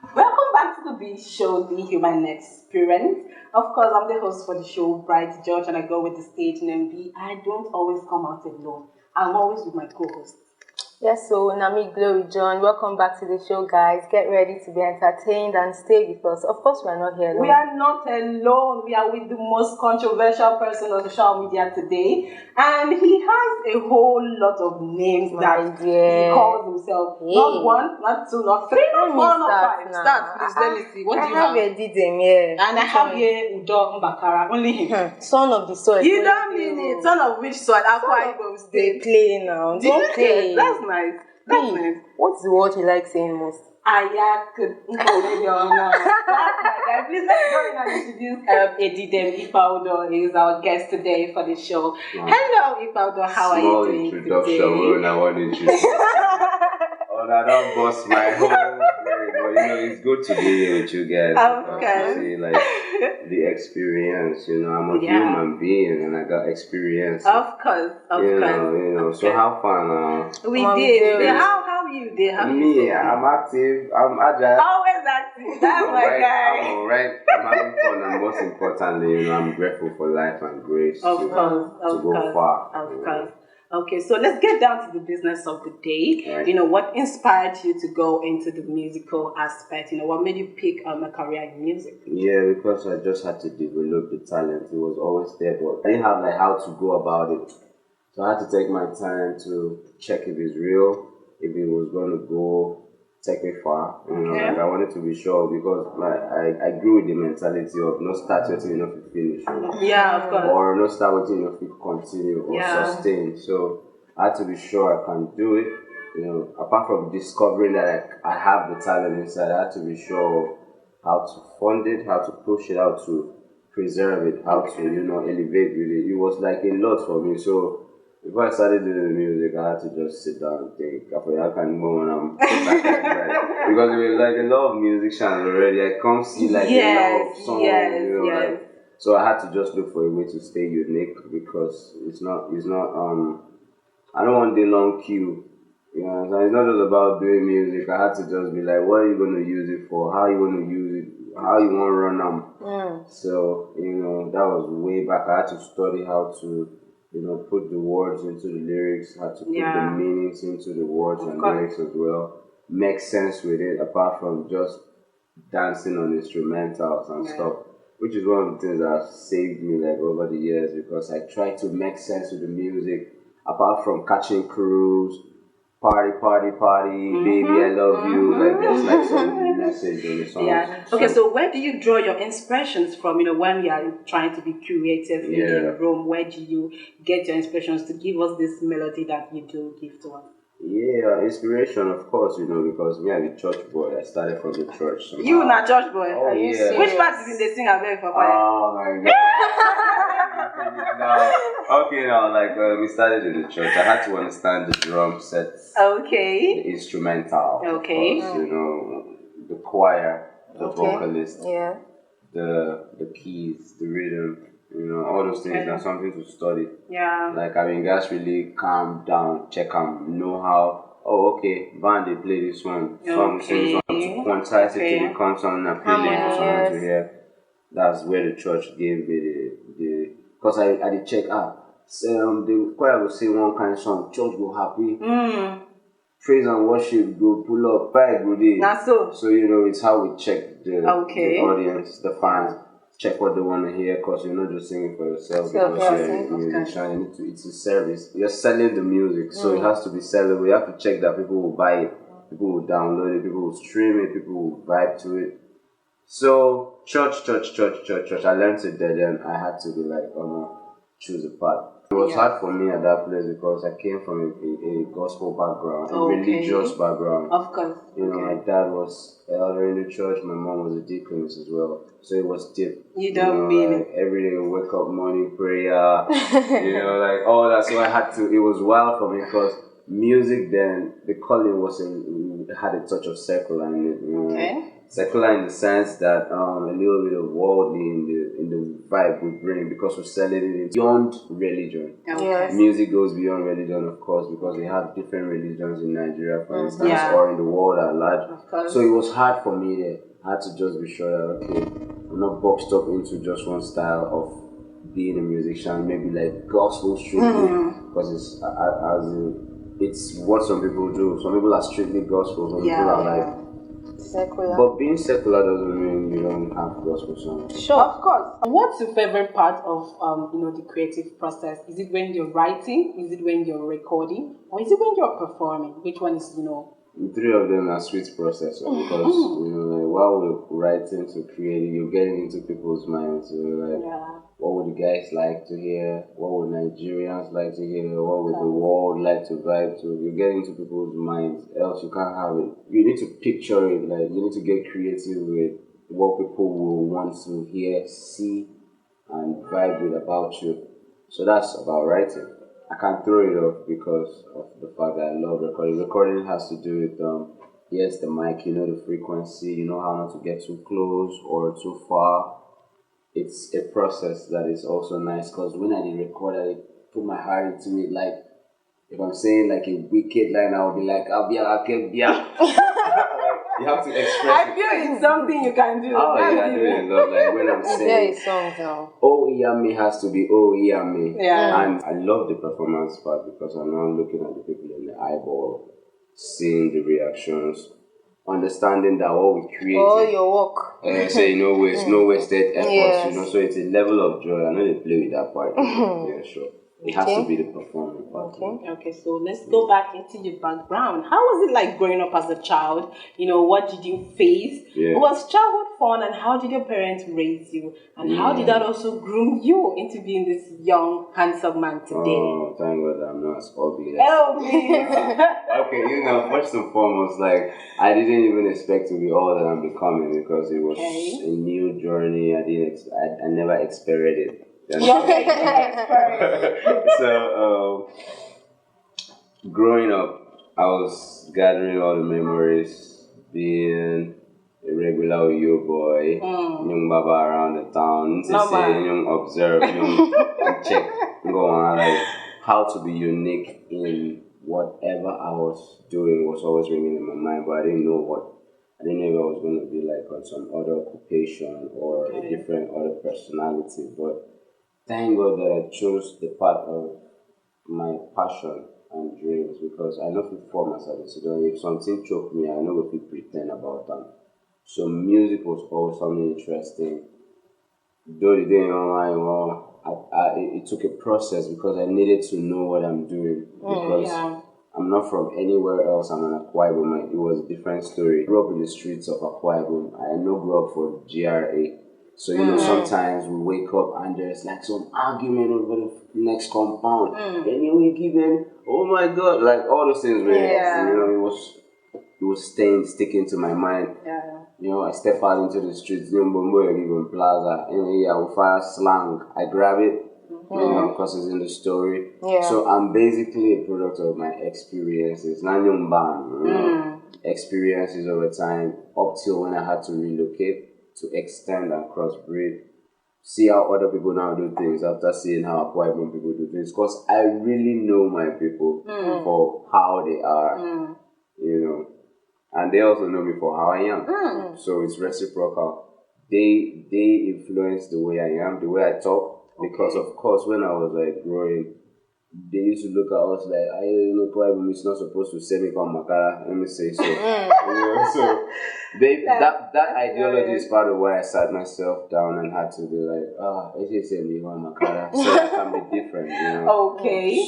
Welcome back to the B show, The Human Experience. Of course, I'm the host for the show, Bright George, and I go with the stage name B. I don't always come out alone. I'm always with my co-host. Yes, so Nami Glory John, welcome back to the show, guys. Get ready to be entertained and stay with us. Of course, we are not here alone. We are not alone. We are with the most controversial person on social media today, and he has a whole lot of names that he calls himself. Hey. Not one, not two, not three, not four, not five. Now. Start, please. Let me see. What do you have? I have Edidem here. And I have here Udo Mbakara. Only him. Son of the soil. You don't mean it. Son of which soil? Akwa Ibom They State. play now. Don't play. That's nice. That's nice. What's the word you like saying most? Ayak. That's my guy. Please let's go in and introduce Edidem Ifaudo. He is our guest today for the show. Hello, Ifaudo. How are you doing introduction when I want to introduce. I don't bust my whole brain, but it's good to be here with you guys. Okay. To see the experience. I'm a human being and I got experience. Of course, So have fun. We did. How you did? Me, I'm active. I'm agile. Always active. That's my guy. I'm alright. I'm having fun, and most importantly, I'm grateful for life and grace to go far. Of course. Okay, so let's get down to the business of the day. Right. What inspired you to go into the musical aspect? What made you pick a career in music? Yeah, because I just had to develop the talent. It was always there, but I didn't have how to go about it. So I had to take my time to check if it's real, if it was going to go take me far. I wanted to be sure because I grew with the mentality of no start waiting enough to finish. Yeah, of course. Or no start waiting enough to continue or sustain. So I had to be sure I can do it. Apart from discovering that I have the talent inside, I had to be sure how to fund it, how to push it, how to preserve it, how to elevate with it. It was like a lot for me. So before I started doing the music, I had to just sit down and think. I can go when I'm because there were a lot of musicians already. I can't see a lot of songs, so I had to just look for a way to stay unique because it's not. I don't want the long queue. So it's not just about doing music. I had to just be like, what are you going to use it for? How are you going to use it? How you want to run them? So that was way back. I had to study how to. Put the words into the lyrics, had to put the meanings into the words and lyrics as well. Make sense with it, apart from just dancing on instrumentals and stuff, which is one of the things that have saved me over the years because I try to make sense with the music, apart from catching crews, party, baby, I love you. There's some message in the song. Yeah. Okay, so where do you draw your inspirations from? When you are trying to be creative in your room, where do you get your inspirations to give us this melody that you do give to us? Yeah, inspiration, of course, because me, I'm a church boy. I started from the church. Somehow. You not church boy? Oh, yeah. Which part did they sing about for choir? Oh my God. We started in the church. I had to understand the drum sets. Okay. The instrumental. Okay. Of course, the choir, the vocalist. Yeah. The keys, the rhythm. All those things are something to study. Yeah. Guys really calm down, check them, know how. Oh, okay, band they play this one, song sings one to quantize it till it comes on a playlist for someone to hear. That's where the church gave me the because I did check the choir will sing one kind of song, church go happy. Praise and worship go pull up, bye good day. So it's how we check the audience, the fans. Check what they want to hear because you're not just singing for yourself because you're a musician. It's a service. You're selling the music, so it has to be sellable. You have to check that people will buy it, people will download it, people will stream it, people will vibe to it. So church. I learned it there. Then I had to be choose a path. It was hard for me at that place because I came from a gospel background, a religious background. Of course. My dad was elder in the church, my mom was a deaconess as well. So it was deep. You don't mean it. Every day we wake up, morning prayer, all that. So it was wild for me because music then, the calling had a touch of secular in it. Secular in the sense that a little bit of worldly in the vibe we bring because we're selling it beyond religion. Yes. Music goes beyond religion, of course, because we have different religions in Nigeria, for instance, Yeah. or in the world at large. Of course. So it was hard for me there. I had to just be sure that, okay, I'm not boxed up into just one style of being a musician, maybe like gospel strictly, because it's what some people do. Some people are strictly gospel, some people are like secular. But being secular doesn't mean you don't have gospel songs. Sure, of course. What's your favorite part of the creative process? Is it when you're writing? Is it when you're recording? Or is it when you're performing? Which one is The three of them are sweet process because like while we're writing to creating, you're getting into people's minds. What would the guys like to hear? What would Nigerians like to hear? What would the world like to vibe to? You're getting into people's minds, else you can't have it. You need to picture it, like you need to get creative with what people will want to hear, see, and vibe with about you. So that's about writing. I can't throw it off because of the fact that I love recording. Recording has to do with yes, the mic, you know the frequency, you know how not to get too close or too far. It's a process that is also nice because when I did record, I put my heart into it. Like if I'm saying like a wicked line, I'll be like, I'll be like, okay, yeah. You have to express I feel it's something you can do. Oh yeah, I do it a lot. Like when I'm saying, songs now. Oh Yami has to be Oh Yami. Yeah. And I love the performance part because I'm now looking at the people in the eyeball, seeing the reactions, understanding that what we create. Oh, your work. So it's no wasted efforts, Yes. so it's a level of joy. I know they play with that part. Yeah, sure. It has to be the performing part. Okay, so let's go back into your background. How was it like growing up as a child? What did you face? Yeah. Was childhood fun, and how did your parents raise you? And how did that also groom you into being this young, handsome man today? Oh, thank God I'm not as ugly. Oh, please. Okay, first and foremost, like I didn't even expect to be all that I'm becoming because it was a new journey. I never expected it. So, growing up, I was gathering all the memories, being a regular Oyo boy, young baba around the town, young observe, young check, go on, like how to be unique in whatever I was doing was always ringing in my mind, but I didn't know what. I didn't know if I was going to be like on some other occupation or a different other personality, but thank God that I chose the part of my passion and dreams because I know if for myself, if something choked me, I know if you pretend about them. So music was always something interesting. Though the day it took a process because I needed to know what I'm doing because I'm not from anywhere else. I'm an Akwa Ibom. It was a different story. I grew up in the streets of Akwa Ibom. I grew up for GRA. So, sometimes we wake up and there's like some argument over the next compound. Anyway, given, oh my God, like all those things were, it was sticking to my mind. I step out into the streets, even plaza, I will fire slang. I grab it, because it's in the story. So I'm basically a product of my experiences. Experiences over time, up till when I had to relocate to extend and crossbreed, see how other people now do things after seeing how Akwa Ibom people do things. Because I really know my people for how they are, and they also know me for how I am. So it's reciprocal. They influence the way I am, the way I talk. Because of course, when I was like growing, they used to look at us like, Akwa Ibom is not supposed to say me come Makara. Let me say so. So that ideology is part of why I sat myself down and had to be like, it's just say me come Makara, so I can be different.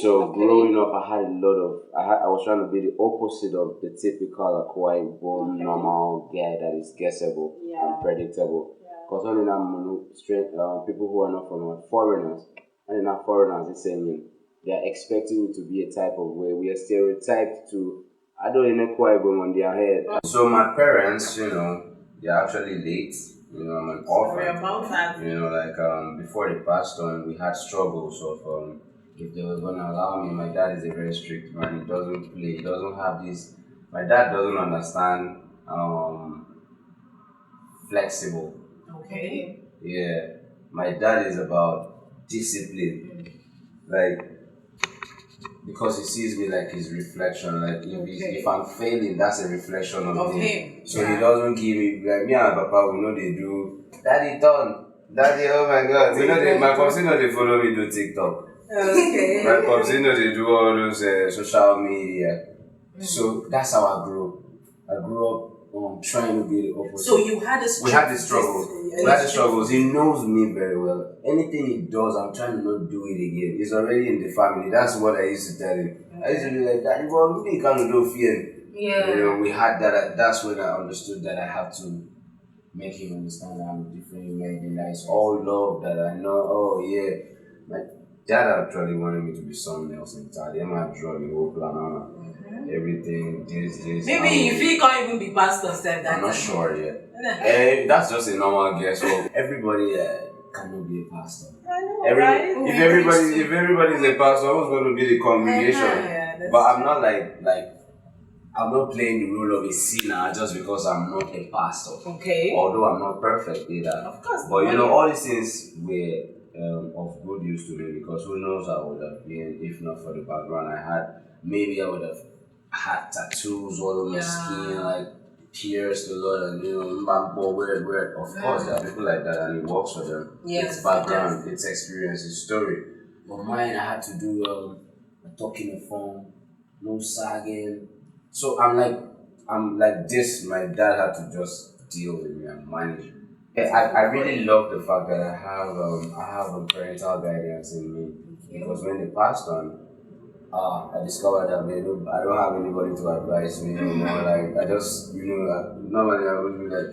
So growing up, I was trying to be the opposite of the typical Akwa Ibom normal guy that is guessable and predictable. Because only now people who are not from foreigners, and not foreigners, it's saying they are expecting you to be a type of way. We are stereotyped to, I don't know quite go on their head. So my parents, they're actually late. I'm an orphan. Before they passed on, we had struggles of if they were going to allow me. My dad is a very strict man. He doesn't play. He doesn't have this. My dad doesn't understand flexible. Okay. Yeah. my dad is about discipline. Like, because he sees me like his reflection. Like if I'm failing, that's a reflection of him. So he doesn't give me like me and Papa. We know they do. Daddy done. Daddy, oh my God. We know they. My pops know they follow me do TikTok. Okay. My pops know they do all those social media. So that's how I grew up. I grew up trying to be the opposite. So you had a struggle. We had the struggles. We had the struggles. He knows me very well. Anything he does, I'm trying to not do it again. It's already in the family. That's what I used to tell him. I used to be like, Daddy, well, we can't do fear. Yeah. You know, we had that. That's when I understood that I have to make him understand that I'm a different human. That it's all love that I know. Oh, yeah. My dad actually wanted me to be someone else entirely. I'm not drawing the whole plan on. Everything, this. Maybe if he can't even be pastor, said that. I'm not sure yet. That's just a normal guess. Well, everybody cannot be a pastor. I know, right? If everybody's a pastor, who's going to be the congregation? But I'm not like I'm not playing the role of a sinner just because I'm not a pastor. Okay. Although I'm not perfect either. Of course. But you know, all these things were of good use to me, because who knows I would have been if not for the background I had. Maybe I would have had tattoos all over my skin, like pierced a lot, and weird. Of course, there are people like that, and it works for them. Yes, it's background, it's experience, it's story. But mine, I had to do talking the phone, no sagging. So I'm like this. My dad had to just deal with me and manage me. I really love the fact that I have a parental guidance in me, because when they passed on, I discovered that I don't have anybody to advise me anymore. Like I just normally I would be like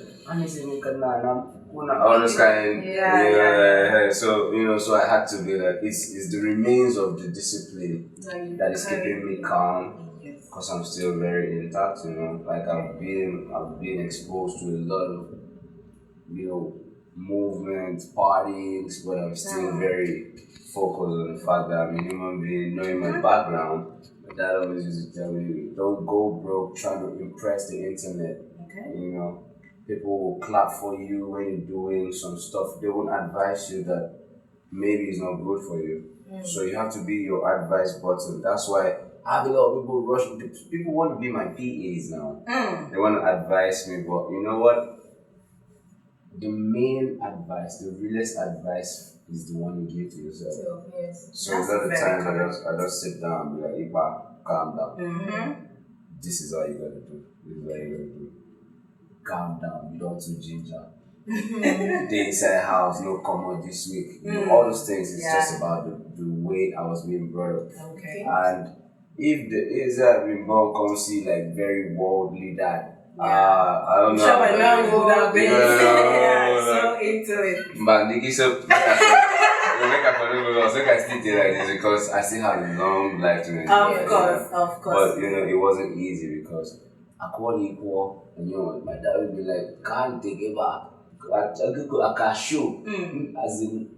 all this kind. So I had to be like it's the remains of the discipline that is keeping me calm. Because I'm still very intact, like I've been exposed to a lot of movement, parties, but I'm still very focused on the fact that I'm a human being. Knowing my background, my dad always used to tell me, don't go broke trying to impress the internet. People will clap for you when you're doing some stuff. They won't advise you that maybe it's not good for you. So you have to be your advice button. That's why I have a lot of people rush. People want to be my PAs now. They want to advise me, but you know what? The main advice, the realest advice, is the one you give to yourself. So a lot of times I just sit down and be like, Ipa, calm down. This is all you gotta do. Calm down. You don't too ginger. Day inside house, no come out this week. All those things is just about the way I was being brought up. And if the Israel been born come see like very worldly that I don't know. Sure, now you would have been so into it. But Nikki, so make a so I still do like this because I still have a long life to enjoy. Of course. But it wasn't easy because I called equal, and my dad would be like, can't take it back. I can show, as in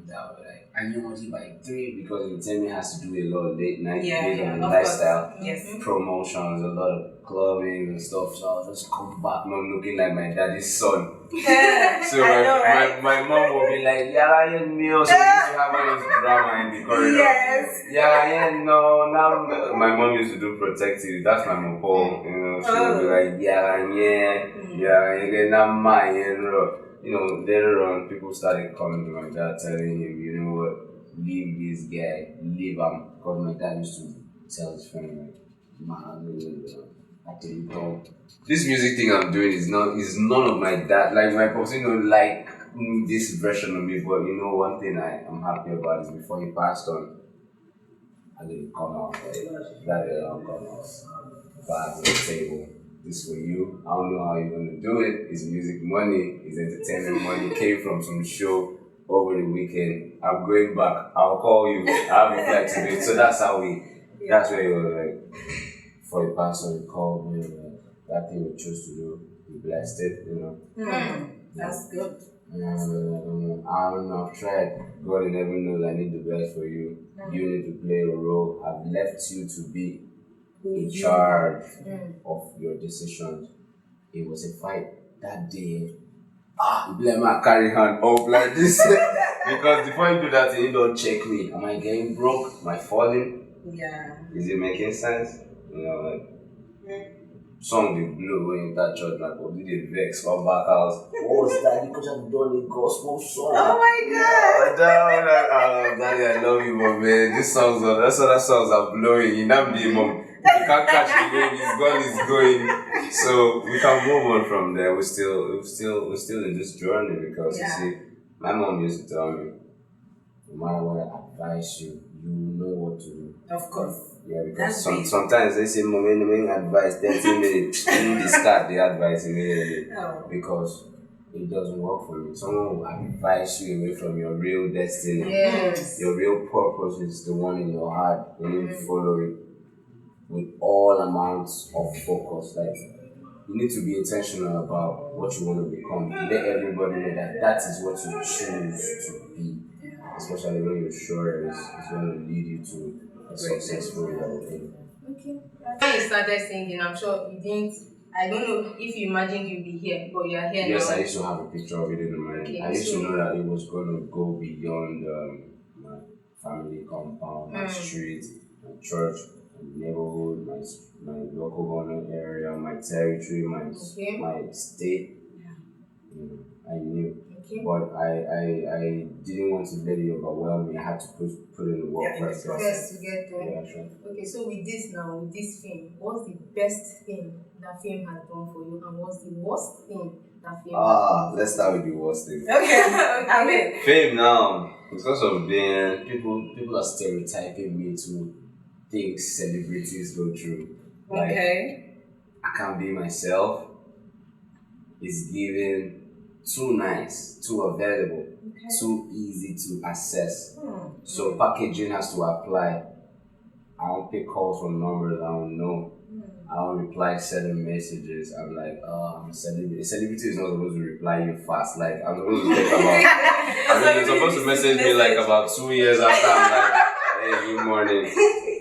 that way. I knew what he by 3 because he tell me has to do a lot of late night based on the lifestyle, promotions, a lot of clubbing and stuff. So I'll just come back not looking like my daddy's son. So my mom will be like, yeah, meal. So we used to have all this drama in the corridor. Now my mom used to do protective. That's my mom, Paul. She would be like, later on, people started coming to my dad telling him, you know what, leave this guy, leave him. Because my dad used to tell his friend, I tell you, don't. This music thing I'm doing is none of my dad. Like, my pops, like this version of me. But one thing I'm happy about is before he passed on, I didn't come out. That didn't come out. Back on the table. This for you. I don't know how you're gonna do it. It's music money, it's entertainment money. Came from some show over the weekend. I'm going back. I'll call you. I'll be flight to do it. So that's how that's where you were like, for the pastor, he called me. That thing we chose to do, we blessed it, That's good. I don't know, I've tried. God never knows I need the best for you. You need to play a role. I've left you to be in charge of your decisions. It was a fight that day. Let me carry hand up like this. Because before you do that, you don't check me. Am I getting broke? Am I falling? Yeah. Is it making sense? You know, like song they blow when you that church, like, did they vex from back house? Oh, it's that because I've done a gospel song. Oh my God! Daddy, I love you, but man, these songs that's what songs are blowing. You know, mom. You can't catch the wave, it's gone, it's going. So we can move on from there. We're still in this journey because you see, my mom used to tell me, no matter what I advise you, you know what to do. Of course. Yeah, because sometimes they say, Mom, any advice, 30 minutes, you discard the advice immediately. Oh. Because it doesn't work for me. Someone will advise you away from your real destiny. Yes. Your real purpose is the one in your heart. You need to follow it with all amounts of focus. Like, you need to be intentional about what you want to become. Let everybody know that that is what you choose to be. Especially when you're sure it's going to lead you to a successful life. Okay. When you started singing, I'm sure you didn't. I don't know if you imagined you'd be here, but you are here yes, now. I used to have a picture of it in mind. Okay, I used to know that it was going to go beyond my family compound, my street, my church, my neighborhood, my local government area, my territory, my state. I knew. Okay. But I didn't want to let it overwhelm me. I had to put in the work first. To get there. Yeah, sure. Okay, so with this film, what's the best thing that film has done for you, and what's the worst thing that film has done? Let's start with the worst thing. Okay. I mean, fame now, because of being people are stereotyping me to things celebrities go through. Like, okay. I can't be myself. It's given too nice, too available, too easy to access. So packaging has to apply. I don't pick calls from numbers I don't know. I don't reply certain messages. I'm like, I'm a celebrity. A celebrity is not supposed to reply you fast. Like, I'm supposed to take about. You're supposed to message me like about 2 years after. I'm like, hey, good morning,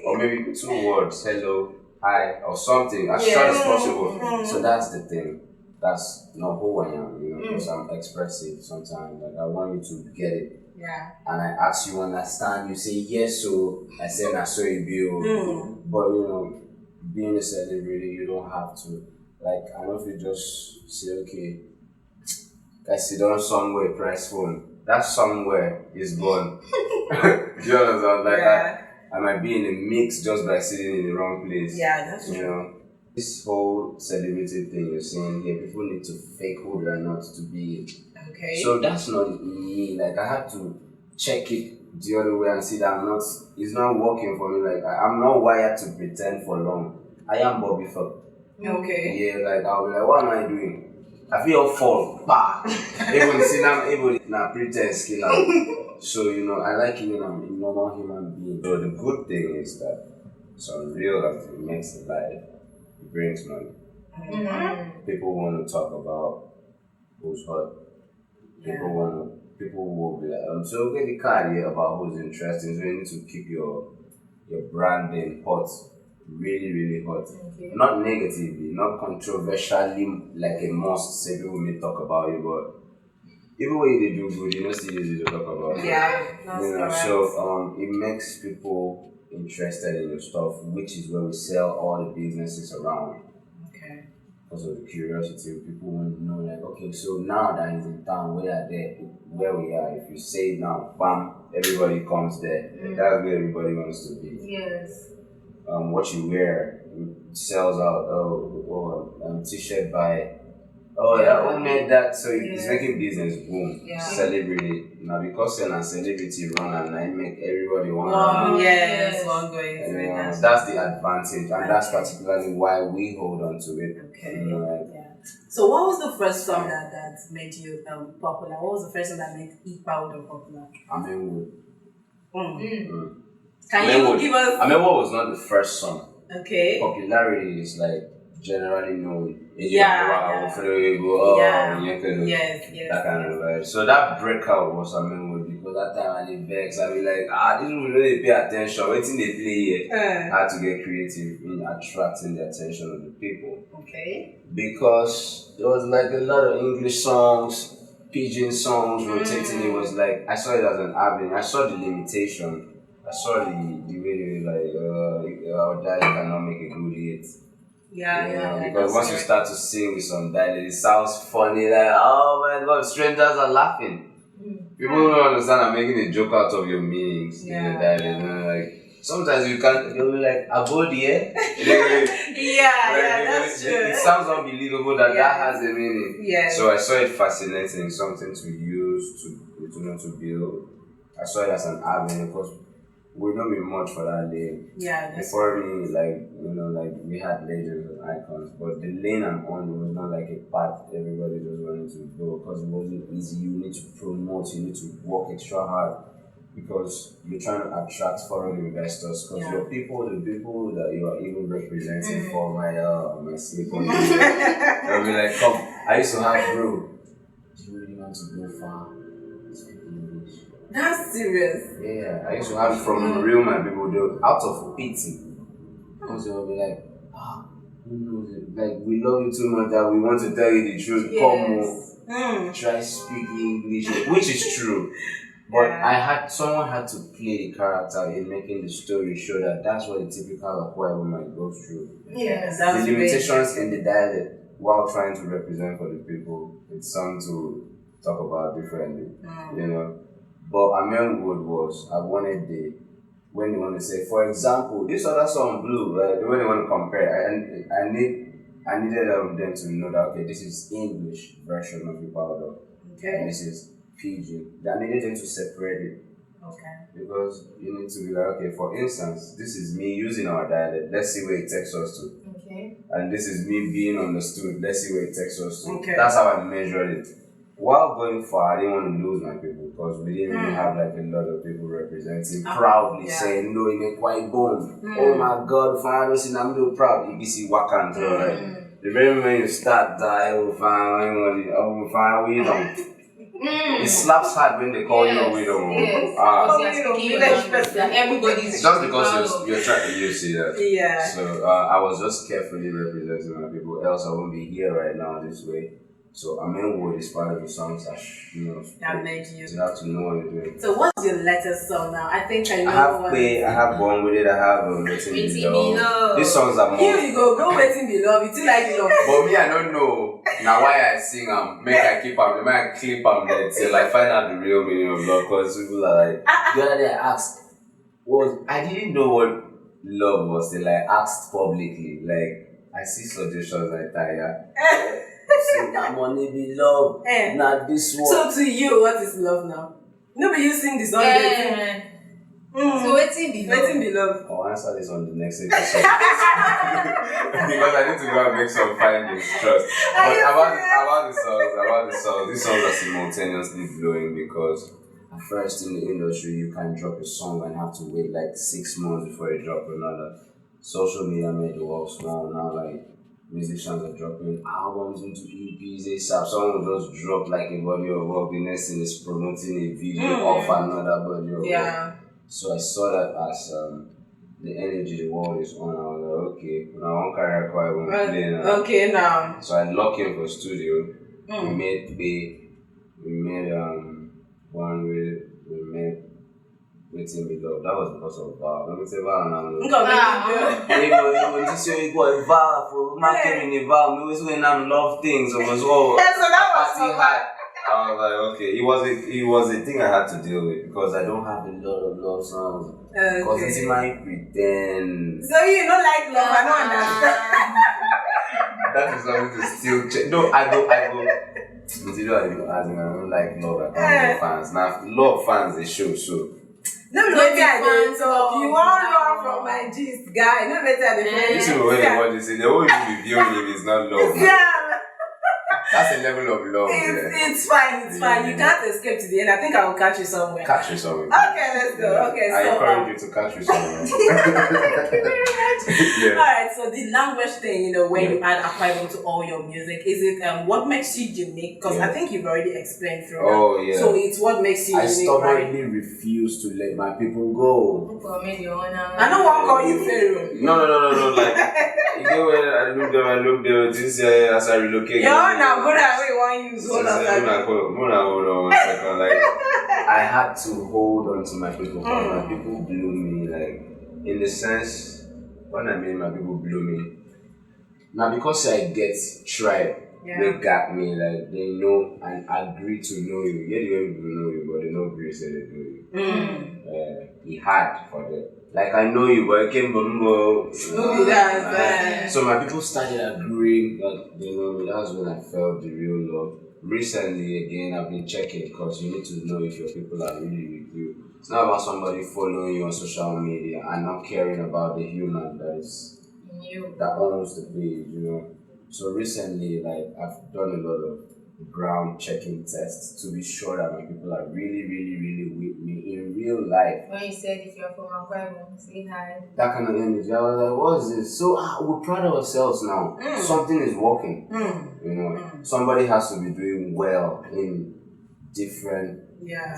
or maybe 2 words, hello, hi, or something, as short as possible. So that's the thing. That's not who I am, because I'm expressive sometimes. Like, I want you to get it. Yeah. And I ask you understand, you say yes, so I say I saw you be. But being a celebrity, you don't have to. Like, I know if you just say, okay, I sit down somewhere, press phone. That somewhere is gone. Do you understand? Like, I might be in a mix just by sitting in the wrong place. Yeah, that's true. This whole celebrity thing you're saying here, people need to fake who they're not to be. Okay. So that's not me. Like, I have to check it the other way and see that it's not working for me. Like, I'm not wired to pretend for long. I am Bobby Fuck. Okay. Yeah, like, I'll be like, what am I doing? I feel fall. Bah! Even see them, even pretense skill out. So, I like it when I'm a normal human being. So the good thing is that it's unreal that it makes it life. It brings money. People want to talk about who's hot. People will be like, so get the card here about who's interesting. So you need to keep your branding hot, really, really hot. Okay. Not negatively, not controversially, like a must. Say people may talk about you, but even when they do good, still easy to talk about. Yeah, so it makes people interested in your stuff, which is where we sell all the businesses around. Okay. Because of the curiosity, people want to know, like, okay, so now that he's in town, where we are, if you say now, bam, everybody comes there. That's where everybody wants to be. Yes. What you wear sells out. T-shirt by. Who made that? So it's making business boom. Yeah. Celebrity. Now, because celebrity run and I make everybody want to. Yes, one going. That's the advantage, and that's particularly why we hold on to it. Okay. So, what was the first song that made you popular? What was the first song that made Ipaodo popular? Amenwood. Can you give us? Amenwood was not the first song. Okay. Popularity is like generally known. Yes. That kind of vibe. So that breakout was Amenwood because that time I did vex. I be like, this will really pay attention. Waiting they play here. I had to get creative in attracting the attention of the people. Okay. Because there was like a lot of English songs. Pigeon songs rotating. It was like I saw it as an avenue. I saw the limitation. I saw the way they were like our dialect cannot make a good hit. Because once you start to sing with some dialect, it sounds funny. Like, oh my God, strangers are laughing. People don't understand. I'm making a joke out of your meanings in the dialect. You know, like sometimes you can't. They'll be like abodi, eh? That's true. It sounds unbelievable that has a meaning. So I saw it fascinating, something to use to build. I saw it as an avenue because we don't be much for that lane. Before me, like we had legends and icons, but the lane I'm on was not like a path everybody just wanted to go because it wasn't easy. You need to promote, you need to work extra hard because you're trying to attract foreign investors because the people that you are even representing for my sleep on they'll be like, come, I used to have bro. Do you really want to go far? Speak English. That's serious. Yeah, I used to have from real my people, they were out of pity. Because they will be like, who knows it? Like, we love you too much that we want to tell you the truth. Come try speaking English, which is true. But someone had to play the character in making the story show that that's what a typical Akwa might go through. That's the limitations in the dialect while trying to represent for the people, it's something to talk about differently, you know. But Amen Wood was, I wanted when they want to say, for example, this other song Blue, the way they want to compare, I needed them to know that, okay, this is English version of the powder, and this is Pidgin. I needed them to separate it. Because you need to be like, okay, for instance, this is me using our dialect, let's see where it takes us to. And this is me being understood, let's see where it takes us to. That's how I measured it. While going far, I didn't want to lose my people because we didn't really have like a lot of people representing proudly saying no in a quiet bone. Oh my God, fine, I'm so proud. You can see what can do, right? The very moment you start that, we don't. It slaps hard when they call you a widow. Everybody's just because you're trying to use it. So I was just carefully representing my people, else I won't be here right now this way. So Amen Wood is part of the songs that that made you. You have to know what you're doing. So what's your latest song now? I think I know. I have Born With It. I have Waiting Below. These songs are more. Here you go Waiting Below. It's like love. But me, I don't know. Now why I sing make I keep them, make I clip them till I find out the real meaning of love. Because people are like, the other day I asked, I didn't know what love was till I asked publicly. Like I see suggestions like that, say that money be love, not this one. So to you, what is love now? Nobody you sing this song. So Waiting Below. I'll answer this on the next episode. Because I need to go and make some findings, trust. But about the songs, these songs are simultaneously blowing because at first in the industry you can drop a song and have to wait like 6 months before you drop another. Social media made the world small now, like musicians are dropping albums into EPs ASAP. Someone will just drop like a body of work, the next thing is promoting a video of another body of work. So I saw that as the energy the world is on. I was like, okay, now one career I won't play now. Okay now. So I locked in for studio. We made one with we made Waiting Below. That was because of Val. Let me say Val now. This year you got Val for marketing in Val. We was when I'm love things. It was all party high. I was like, okay. It was a thing I had to deal with because I don't have a lot of love songs. Because it's my pretend. So you don't like love? I don't understand. That is something to still check. No, I go. I don't like love. I don't love fans. Now, love fans they show so. No better I talk. You want love from my gist guy. No better the friend. This is what they want to say. They won't even be viewing if it's not love. That's a level of love. It's fine. You can't escape to the end. I think I will catch you somewhere. Okay, let's go. Okay, I encourage you to catch you somewhere. Thank you very much. Alright, so the language thing, when you add Akwa to all your music, is it what makes you unique? Because I think you've already explained through that. So it's what makes you unique. I stubbornly refuse to let my people go. I don't want to call you Pharaoh. No. Like, you know when I look there, this as I relocate. You're now I had to hold on to my people because my people blew me, like, in the sense, when I mean my people blew me, now because I get tribe, they got me, like, they know and agree to know you. Yeah, the way people know you, but they know Grace say they know you. It hard for them. Like, I know you, but I came from so my people started agreeing that they know me. That's when I felt the real love. Recently, again, I've been checking because you need to know if your people are really with you. It's not about somebody following you on social media and not caring about the human that owns the page, you know. So recently, like, I've done a lot of ground checking tests to be sure that my people are really, really, really with me in real life. When you said if you're from Aquarium, say hi. That kind of energy. I was like, what is this? So we're proud of ourselves now. Something is working. You know, somebody has to be doing well in different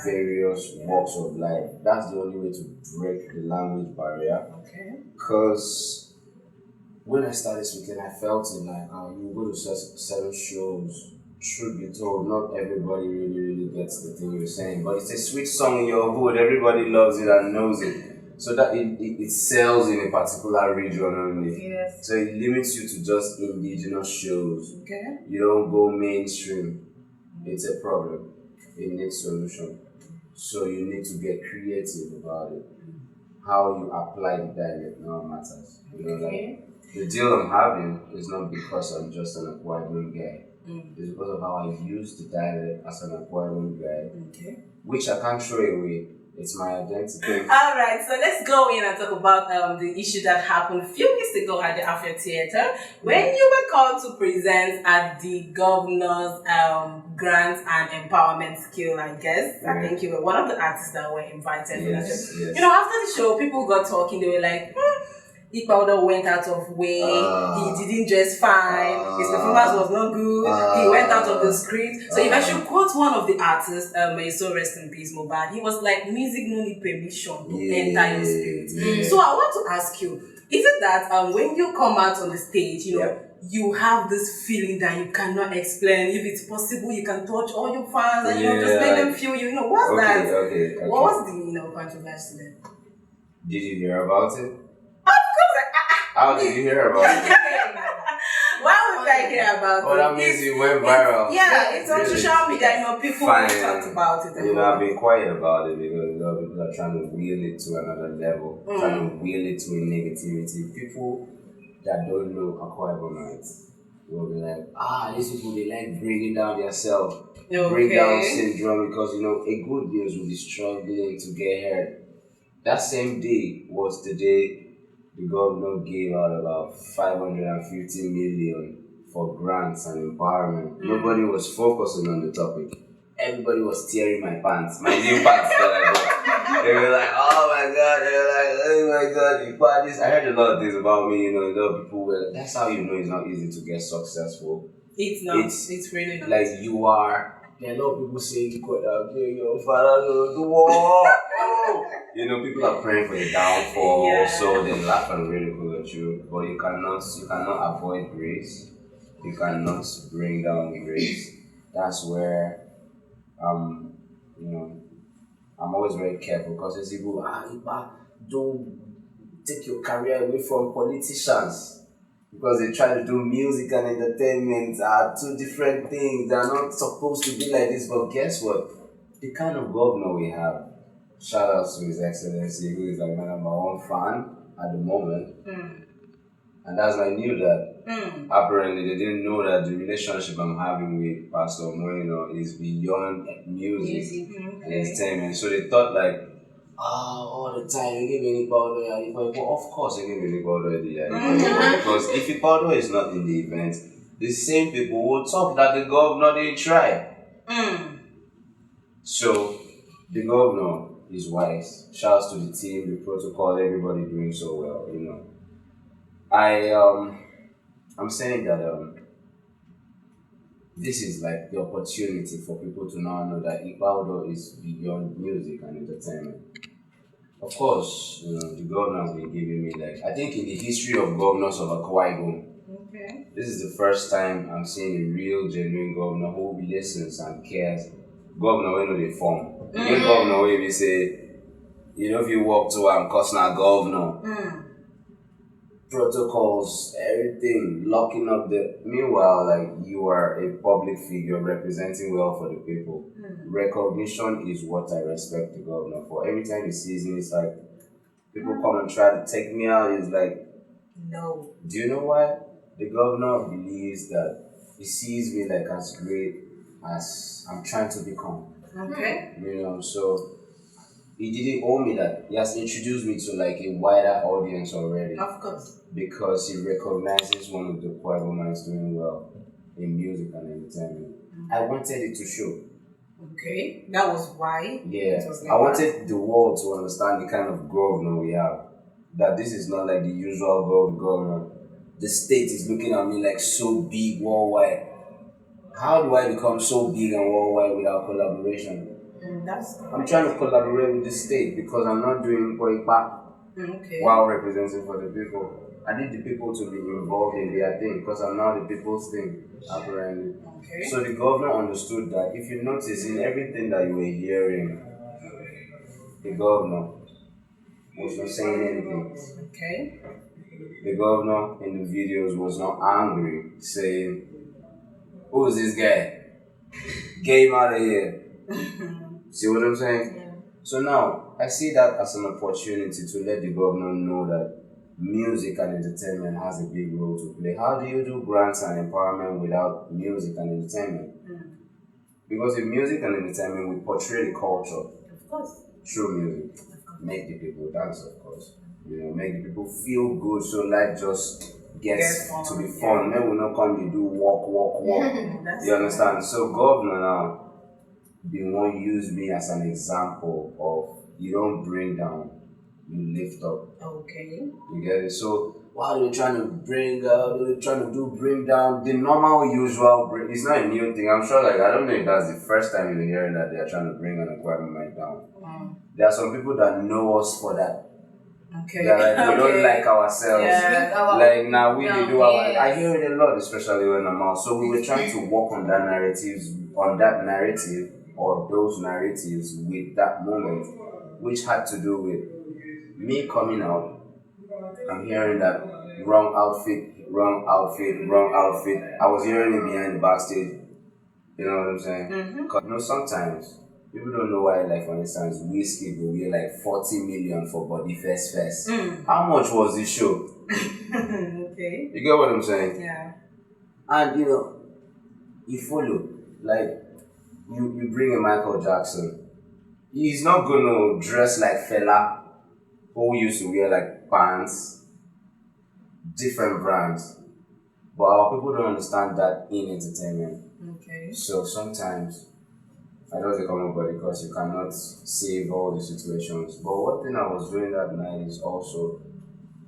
various walks of life. That's the only way to break the language barrier. Because when I started speaking, I felt it like, you go to certain shows. Truth be told, not everybody really gets the thing you're saying, but it's a sweet song in your hood. Everybody loves it and knows it, so that it sells in a particular region only. So it limits you to just indigenous shows. You don't go mainstream. It's a problem. It needs solution. So you need to get creative about it. How you apply the dialect now matters. You know, like, the deal I'm having is not because I'm just an acquiring guy. It's because of how I use the dialect as an acquiring guy, which I can't throw away. It's my identity. Alright, so let's go in and talk about the issue that happened a few weeks ago at the Afia Theatre when you were called to present at the governor's grant and empowerment skill, I guess. I think you were one of the artists that were invited. You know, after the show, people got talking, they were like, Iqbaldo went out of way, he didn't dress fine, his performance was not good, he went out of the script. So if I should quote one of the artists, may so rest in peace, Mohbad, he was like, music no need permission to enter your spirit. So I want to ask you, is it that when you come out on the stage, you know, you have this feeling that you cannot explain? If it's possible, you can touch all your fans and you know, just make them feel you. You know, what's that? What was the controversy then? Did you hear about it? How did you hear about it? Why would I hear about it? Oh, that means it went viral. It's on social media, you know, people talked about it. You know, I've been quiet about it because a lot of people are trying to wheel it to another level, trying to wheel it to a negativity. People that don't know Akwa Ibomites will be like, these people, they like bringing down themselves, bring down syndrome, because, you know, a good news will be struggling to get heard. That same day was the day the governor gave out about 550 million for grants and empowerment. Nobody was focusing on the topic. Everybody was tearing my pants, my new pants that I got. They were like, oh my god, they were like, oh my god, you bought this. I heard a lot of things about me, you know, a lot of people were, that's how you know it's not easy to get successful. It's not, it's really not. Like, you are, there are a lot of people saying, you could have been your father, the war. You know, people are praying for your downfall, so they laugh and ridicule at you. But you cannot avoid grace. You cannot bring down grace. That's where, you know, I'm always very careful because there's people, don't take your career away from politicians because they try to do music and entertainment are two different things. They're not supposed to be like this. But guess what? The kind of governor we have. Shout out to His Excellency, who is like my number one fan at the moment. And that's when I knew that. Apparently, they didn't know that the relationship I'm having with Pastor Moreno is beyond music and entertainment. So they thought like, all the time, they give me Iqbaldo. Well, of course, they give me Iqbaldo. Because if Iqbaldo is not in the event, the same people will talk that the governor didn't try. So, the governor is wise. Shouts to the team, the protocol, everybody doing so well, you know. I'm saying that this is like the opportunity for people to now know that Iqbaldo is beyond music and entertainment. Of course, you know, the governor has been giving me like, I think in the history of governors of Akwa Ibom, this is the first time I'm seeing a real, genuine governor who listens and cares. Governor, when they form. You governor, where we say, if you walk to cause now governor. Protocols, everything, locking up the. Meanwhile, like you are a public figure representing well for the people. Recognition is what I respect the governor for. Every time he sees me, it's like people come and try to take me out. It's like, no. Do you know why? The governor believes that he sees me like as great as I'm trying to become. Okay. So he didn't owe me that. He has introduced me to like a wider audience already. Of course. Because he recognizes one of the choir minds doing well in music and entertainment. I wanted it to show. Okay. That was why? Yeah. I wanted the world to understand the kind of governor we have. That this is not like the usual governor. The state is looking at me like so big worldwide. How do I become so big and worldwide without collaboration? I'm trying to collaborate with the state because I'm not doing Poipa while representing for the people. I need the people to be involved in their thing because I'm now the people's thing, apparently. Okay. So the governor understood that. If you notice in everything that you were hearing, the governor was not saying anything. Okay. The governor in the videos was not angry, saying, "Who is this guy? Get him out of here." See what I'm saying? Yeah. So now, I see that as an opportunity to let the governor know that music and entertainment has a big role to play. How do you do grants and empowerment without music and entertainment? Because in music and entertainment, we portray the culture. Of course. Through music. Make the people dance, of course. Make the people feel good so life just gets to be fun. Men will not come, they do walk. You understand? So governor now, they won't use me as an example of you don't bring down, you lift up. Okay. You get it? So while you're trying to bring down the normal usual bring, it's not a new thing. I'm sure I don't know if that's the first time you're hearing that they're trying to bring an acquirement down. There are some people that know us for that. Okay. They're like, we don't like ourselves. Yeah. Like now we do our I hear it a lot, especially when I'm out. So we were trying to work on that narrative or those narratives with that moment, which had to do with me coming out. I'm hearing that wrong outfit. I was hearing it behind the backstage. You know what I'm saying? Because sometimes people don't know why, like for instance, Whiskey will wear like 40 million for Body Fest. How much was this show? Okay. You get what I'm saying? Yeah. And you follow. Like you bring a Michael Jackson. He's not gonna dress like Fela, who used to wear like pants, different brands. But our people don't understand that in entertainment. Okay. So sometimes I don't think I'm about because you cannot save all the situations. But one thing I was doing that night is also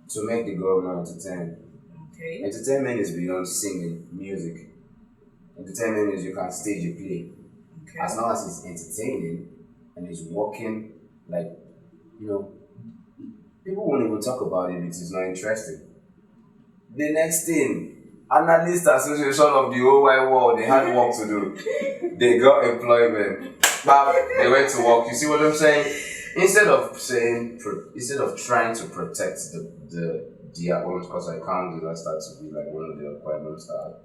to make the governor entertain. Okay. Entertainment is beyond singing, music. Entertainment is you can stage a play. Okay. As long as it's entertaining and it's working, like, people won't even talk about it if it is not interesting. The next thing, Analyst Association of the whole wide world, they had work to do. They got employment. They went to work. You see what I'm saying? Instead of trying to protect the own, because I can't do that, start to be like one of the requirements that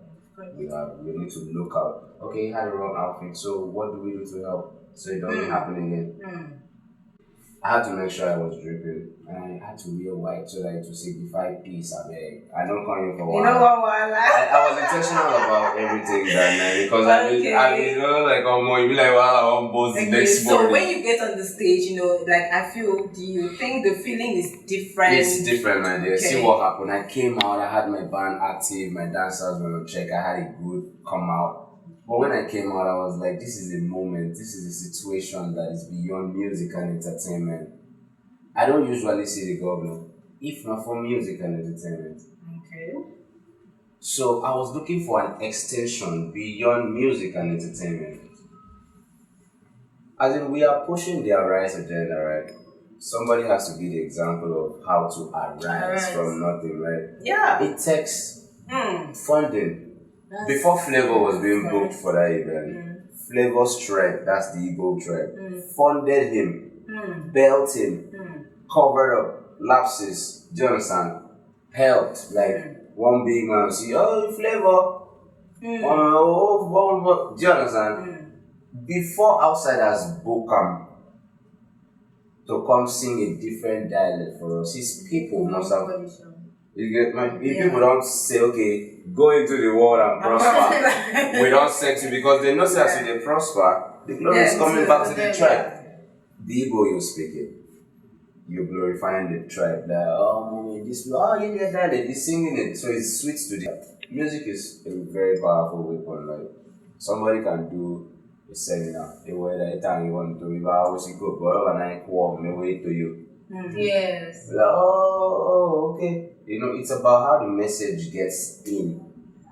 we need to look out. Okay, you had a wrong outfit, so what do we do to help so it doesn't happen again? I had to make sure I was dripping, and I had to wear white so that to signify peace. I don't come here for one. You know what? I was intentional about everything that night because I mean, like you be like, wow, I'm both next morning. So when you get on the stage, like I feel, do you think the feeling is different? It's different, my dear. Okay. See what happened. I came out, I had my band active, my dancers were on check, I had a good come out. But when I came out, I was like, this is a moment, this is a situation that is beyond music and entertainment. I don't usually see the governor, if not for music and entertainment. Okay. So I was looking for an extension beyond music and entertainment. As in, we are pushing their rights agenda, right? Somebody has to be the example of how to arise from nothing, right? Yeah. It takes Funding. Before Flavor was being booked for that event, Flavor's tribe, that's the Igbo tribe, funded him, built him, covered up lapses, do you understand? Helped, like one big man see, oh, Flavor, do you understand? Before outsiders book him to come sing a different dialect for us, his people must have. You get my people don't say, okay, go into the world and prosper without sex because they know that as they prosper, the glory is coming back to the tribe. The Igbo you're speaking, you're glorifying the tribe. Like, oh, this, oh, you get that, they're singing it, so it's sweet to them. Music is a very powerful weapon. Like, somebody can do a seminar, a word that time you want to do, but I wait to you. Yes. Like, oh, okay. You know, it's about how the message gets in.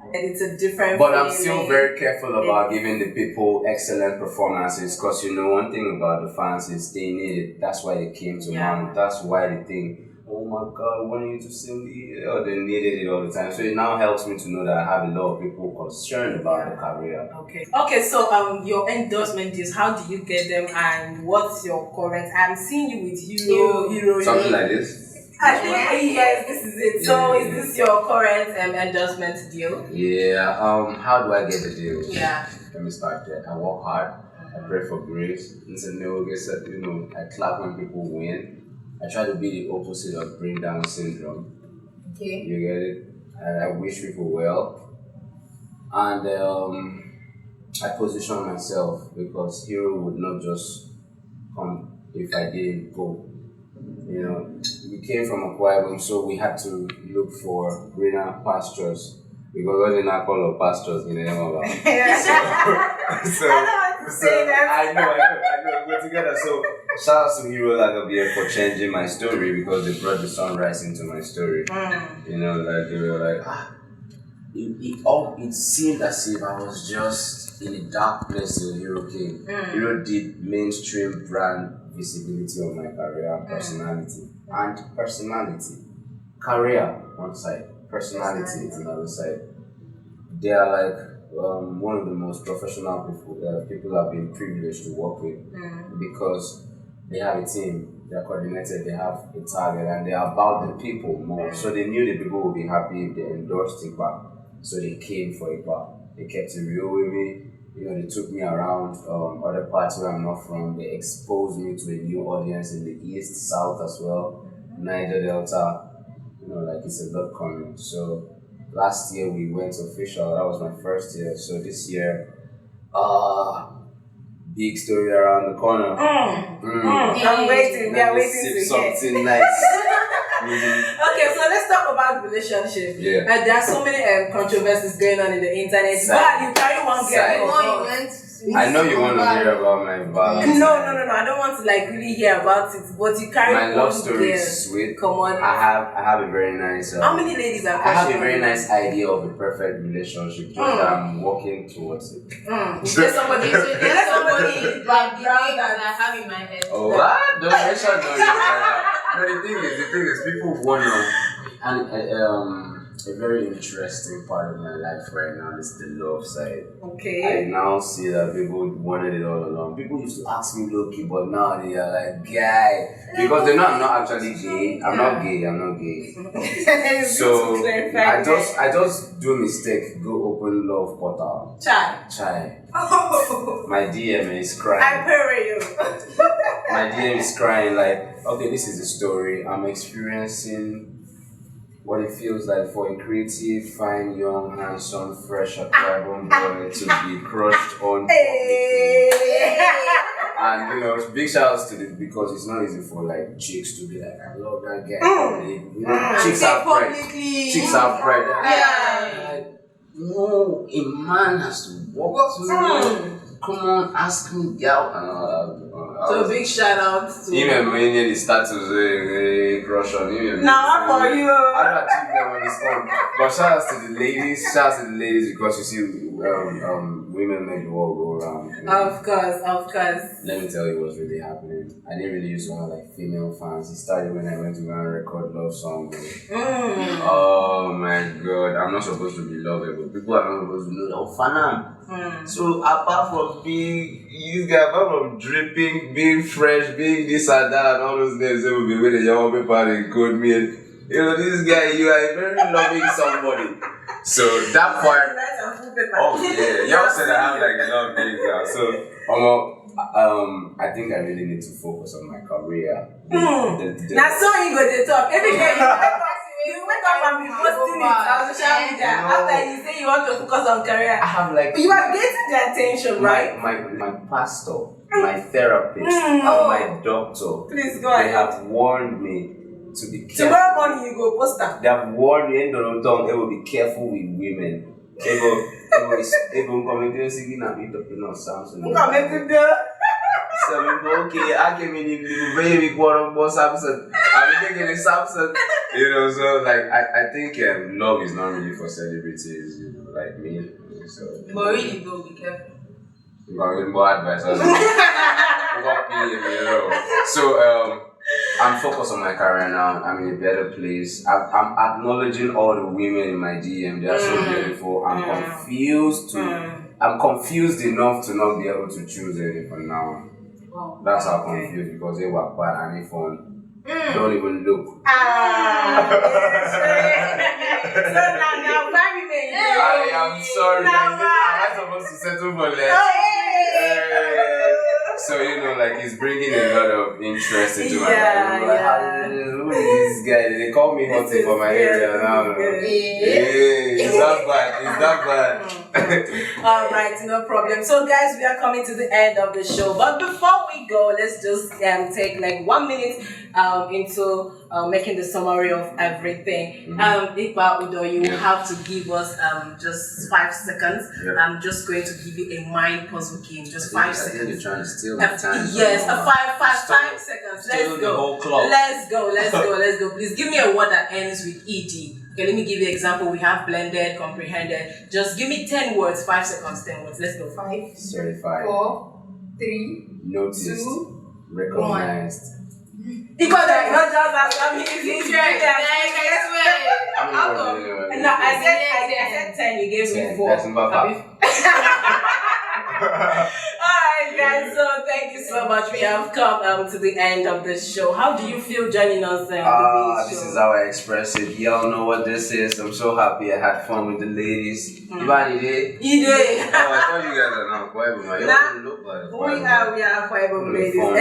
And it's a different But I'm still very careful about giving the people excellent performances because, you know, one thing about the fans is they need it. That's why they came to Man. That's why they think, oh my God, we want you to sing it. Or they needed it all the time. So it now helps me to know that I have a lot of people concerned about the career. Okay, so your endorsement deals, how do you get them and what's your current? I'm seeing you with Hero. Something like this? I think yes, this is it. So is this your current endorsement deal? Yeah, how do I get the deal? Yeah. Let me start there. I work hard, I pray for grace. It's a no get, you know, I clap when people win. I try to be the opposite of bring down syndrome. Okay. You get it? I wish people well. And I position myself because Hero would not just come if I didn't go. You know, we came from Akwa Ibom, so we had to look for greener pastures because what did not call pastures in the name of I know, we're together. So shout out to Hero Lagabia for changing my story because they brought the sunrise into my story. You know, like they were like, it seemed as if I was just in a dark place till Hero came. Hero did mainstream brand visibility of my career and personality. Career one side, personality is another side. They are like one of the most professional people I've been privileged to work with because they have a team, they are coordinated, they have a target, and they are about the people more. So they knew the people would be happy if they endorsed Ipa. So they came for Ipa. They kept it real with me. You know, they took me around other parts where I'm not from. They exposed me to a new audience in the East, South as well, Niger Delta. You know, like it's a lot coming. So last year we went official. That was my first year. So this year, big story around the corner. I'm waiting. We are waiting to something nice. Okay, so let's talk about relationship. Yeah. There are so many controversies going on in the internet. But you carry one girl. I know you want to hear about my violence. No. I don't want to like really hear about it. But you carry my love one story girl. is sweet. Come on. I have a very nice. How many ladies are? I have a very nice idea of a perfect relationship. Just I'm working towards it. There's somebody background that I have in my head. Oh, what? Don't mention no. No, the thing is, people wonder, and a very interesting part of my life right now is the love side. Okay. I now see that people wanted it all along. People used to ask me Loki, but now they are like, guy, because they know I'm not actually gay. I'm not gay. So I just do mistake. Go open love portal. Chai. My DM is crying. I pray you. My DM is crying like, okay, this is the story. I'm experiencing what it feels like for a creative, fine, young, handsome, fresh, attractive boy to be crushed on publicly. And you know, big shout outs to this because it's not easy for like chicks to be like, I love that guy. You know, chicks have pride. Chicks have pride. Like, no, a man has to walk to me. Come on, ask me, girl. So big shout out to even when the status crush on him. Now for you. I don't achieve them on his own. But shout out to the ladies because you see, women make the world go round. Of course. Let me tell you what's really happening. I didn't really used to have like female fans. It started when I went to go and record love songs. Oh my god, I'm not supposed to be lovable. People are not supposed to know that fanam. So apart from being you guys, apart from dripping, being fresh, being this and that, and all those names they will be with the young people and code me. You know, this guy, you are very loving somebody. So that part. Oh yeah, y'all said I have like a lot of things now. So I think I really need to focus on my career. Now so you go to talk. Every day you wake up and be posting it on social media. After you say you want to focus on career, I have like you are getting the attention, right? My pastor, my therapist, and my doctor. Please go They ahead. have warned me to be careful. Tomorrow morning you go post them. They have warned me, they will be careful with women. They will comment on singing and beat up in Samson. So okay, I came in the baby quarter Samson. I'm thinking it's Samson. You know, so like I think love is not really for celebrities, you know, like me. So but really go be careful. More advice. So I'm focused on my career now. I'm in a better place. I'm acknowledging all the women in my DM. They are so beautiful. I'm confused enough to not be able to choose any for now. Oh, that's how confused because they were bad and they phone. Don't even look. So now, I am sorry. Am I supposed to settle for less? So you know, like it's bringing a lot of interest into my life. Like, who is this guy? They call me hottie for my area now. It's that bad. Alright, no problem. So guys, we are coming to the end of the show. But before we go, let's just take like 1 minute into making the summary of everything. Ikpa Udo, you have to give us just 5 seconds. Yep. I'm just going to give you a mind puzzle game. Just 5 seconds. I think you're trying to steal my time. Yes, 5 seconds. Let's go. Let's go. Please give me a word that ends with ed. Okay, let me give you an example. We have blended, comprehended. Just give me 10 words, 5 seconds, 10 words. Let's go. 5, certified, 4, 3, noticed, 2, recognized. Because I not just as I'm using No, I said 10. You gave me 4. That's about 5. Alright guys, so thank you so much. We have come to the end of the show. How do you feel joining us on the show? This is how I express it. Y'all know what this is. I'm so happy I had fun with the ladies. You did? You did. Oh, I thought you guys are not quite with me. You don't look like we are quite with ladies. You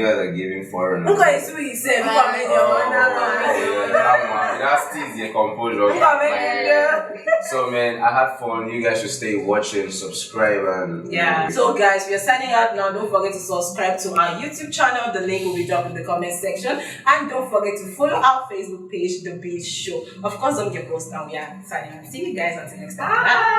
guys are giving foreigners. Look at you say, that's still the composure. So man, I had fun. You guys should stay watching, subscribe, and So guys, we are signing out now. Don't forget to subscribe to our YouTube channel. The link will be dropped in the comment section, and don't forget to follow our Facebook page, The Beat Show. Of course, I'm your host, and we are signing out. See you guys until next time. Bye.